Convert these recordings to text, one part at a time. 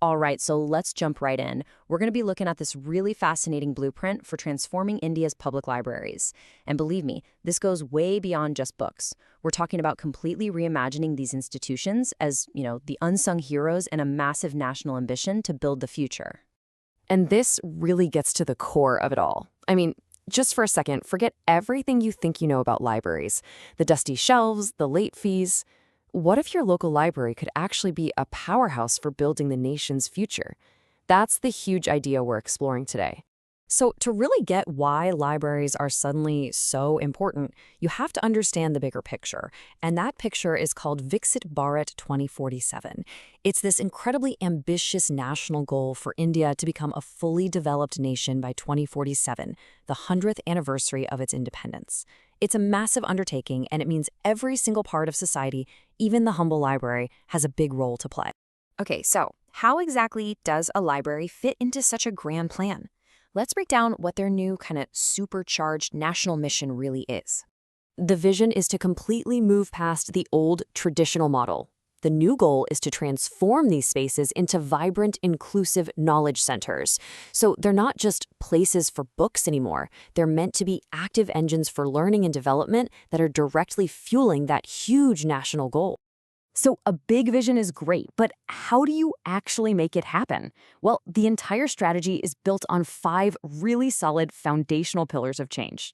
All right, so let's jump right in. We're going to be looking at this really fascinating blueprint for transforming India's public libraries. And believe me, this goes way beyond just books. We're talking about completely reimagining these institutions as, the unsung heroes and a massive national ambition to build the future. And this really gets to the core of it all. I mean, just for a second, forget everything you think you know about libraries. The dusty shelves, the late fees. What if your local library could actually be a powerhouse for building the nation's future? That's the huge idea we're exploring today. So, to really get why libraries are suddenly so important, you have to understand the bigger picture. And that picture is called Viksit Bharat 2047. It's this incredibly ambitious national goal for India to become a fully developed nation by 2047, the 100th anniversary of its independence. It's a massive undertaking, and it means every single part of society, even the humble library, has a big role to play. Okay, so how exactly does a library fit into such a grand plan? Let's break down what their new kind of supercharged national mission really is. The vision is to completely move past the old traditional model. The new goal is to transform these spaces into vibrant, inclusive knowledge centers. So they're not just places for books anymore. They're meant to be active engines for learning and development that are directly fueling that huge national goal. So a big vision is great, but how do you actually make it happen? Well, the entire strategy is built on 5 really solid foundational pillars of change.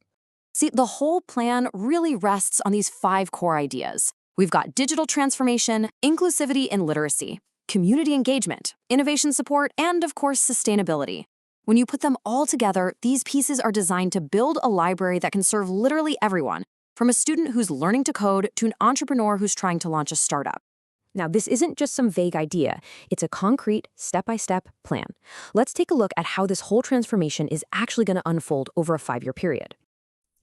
See, the whole plan really rests on these 5 core ideas. We've got digital transformation, inclusivity and literacy, community engagement, innovation support, and of course, sustainability. When you put them all together, these pieces are designed to build a library that can serve literally everyone, from a student who's learning to code to an entrepreneur who's trying to launch a startup. Now, this isn't just some vague idea. It's a concrete, step-by-step plan. Let's take a look at how this whole transformation is actually going to unfold over a 5-year period.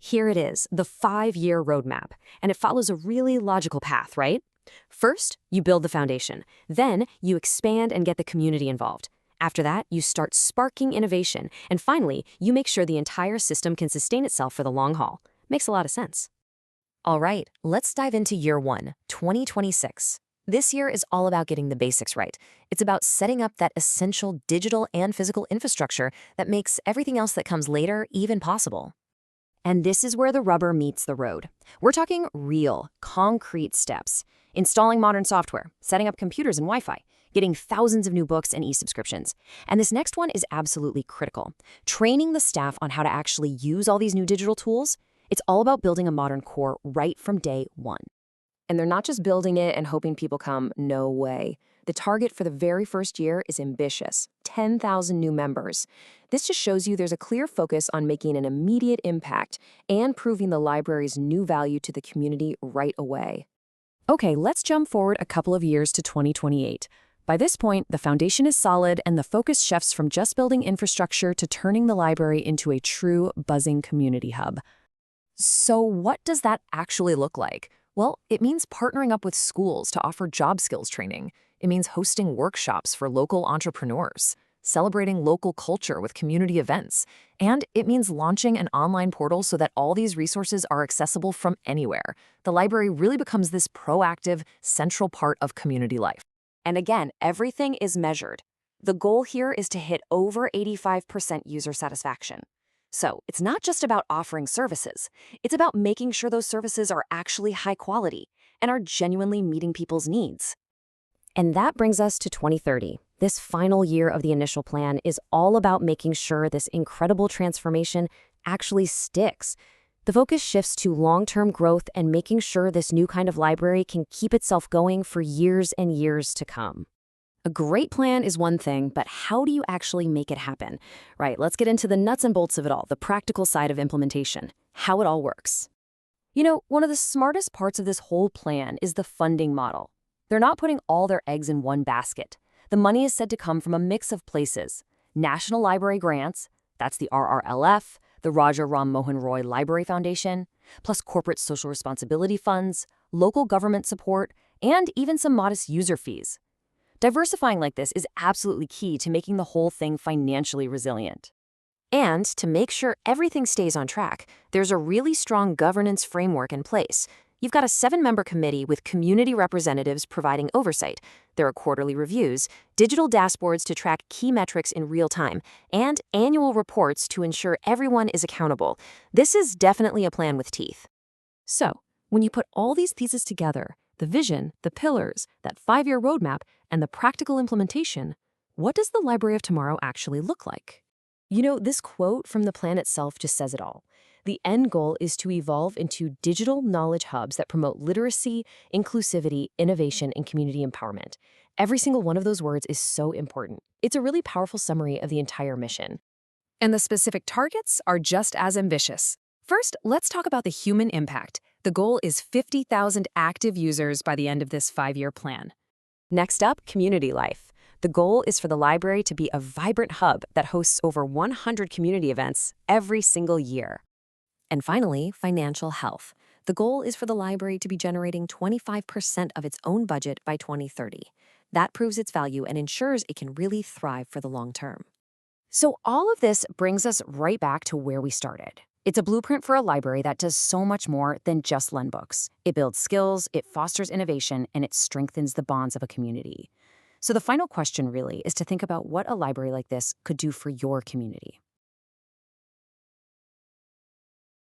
Here it is, the 5-year roadmap, and it follows a really logical path, right? First, you build the foundation. Then, you expand and get the community involved. After that, you start sparking innovation. And finally, you make sure the entire system can sustain itself for the long haul. Makes a lot of sense. All right, let's dive into year 1, 2026. This year is all about getting the basics right. It's about setting up that essential digital and physical infrastructure that makes everything else that comes later even possible. And this is where the rubber meets the road. We're talking real, concrete steps. Installing modern software, setting up computers and Wi-Fi, getting thousands of new books and e-subscriptions. And this next one is absolutely critical. Training the staff on how to actually use all these new digital tools. It's all about building a modern core right from day 1. And they're not just building it and hoping people come. No way. The target for the very first year is ambitious, 10,000 new members. This just shows you there's a clear focus on making an immediate impact and proving the library's new value to the community right away. Okay, let's jump forward a couple of years to 2028. By this point, the foundation is solid and the focus shifts from just building infrastructure to turning the library into a true, buzzing community hub. So what does that actually look like? Well, it means partnering up with schools to offer job skills training. It means hosting workshops for local entrepreneurs, celebrating local culture with community events, and it means launching an online portal so that all these resources are accessible from anywhere. The library really becomes this proactive, central part of community life. And again, everything is measured. The goal here is to hit over 85% user satisfaction. So it's not just about offering services. It's about making sure those services are actually high quality and are genuinely meeting people's needs. And that brings us to 2030. This final year of the initial plan is all about making sure this incredible transformation actually sticks. The focus shifts to long-term growth and making sure this new kind of library can keep itself going for years and years to come. A great plan is one thing, but how do you actually make it happen? Right, let's get into the nuts and bolts of it all, the practical side of implementation, how it all works. One of the smartest parts of this whole plan is the funding model. They're not putting all their eggs in one basket. The money is said to come from a mix of places. National Library Grants, that's the RRLF, the Raja Ram Mohan Roy Library Foundation, plus corporate social responsibility funds, local government support, and even some modest user fees. Diversifying like this is absolutely key to making the whole thing financially resilient. And to make sure everything stays on track, there's a really strong governance framework in place. You've got a 7-member committee with community representatives providing oversight. There are quarterly reviews, digital dashboards to track key metrics in real time, and annual reports to ensure everyone is accountable. This is definitely a plan with teeth. So, when you put all these pieces together, the vision, the pillars, that 5-year roadmap, and the practical implementation, what does the Library of Tomorrow actually look like? You know, this quote from the plan itself just says it all. The end goal is to evolve into digital knowledge hubs that promote literacy, inclusivity, innovation, and community empowerment. Every single one of those words is so important. It's a really powerful summary of the entire mission. And the specific targets are just as ambitious. First, let's talk about the human impact. The goal is 50,000 active users by the end of this 5-year plan. Next up, community life. The goal is for the library to be a vibrant hub that hosts over 100 community events every single year. And finally, financial health. The goal is for the library to be generating 25% of its own budget by 2030. That proves its value and ensures it can really thrive for the long term. So all of this brings us right back to where we started. It's a blueprint for a library that does so much more than just lend books. It builds skills, it fosters innovation, and it strengthens the bonds of a community. So the final question really is to think about what a library like this could do for your community.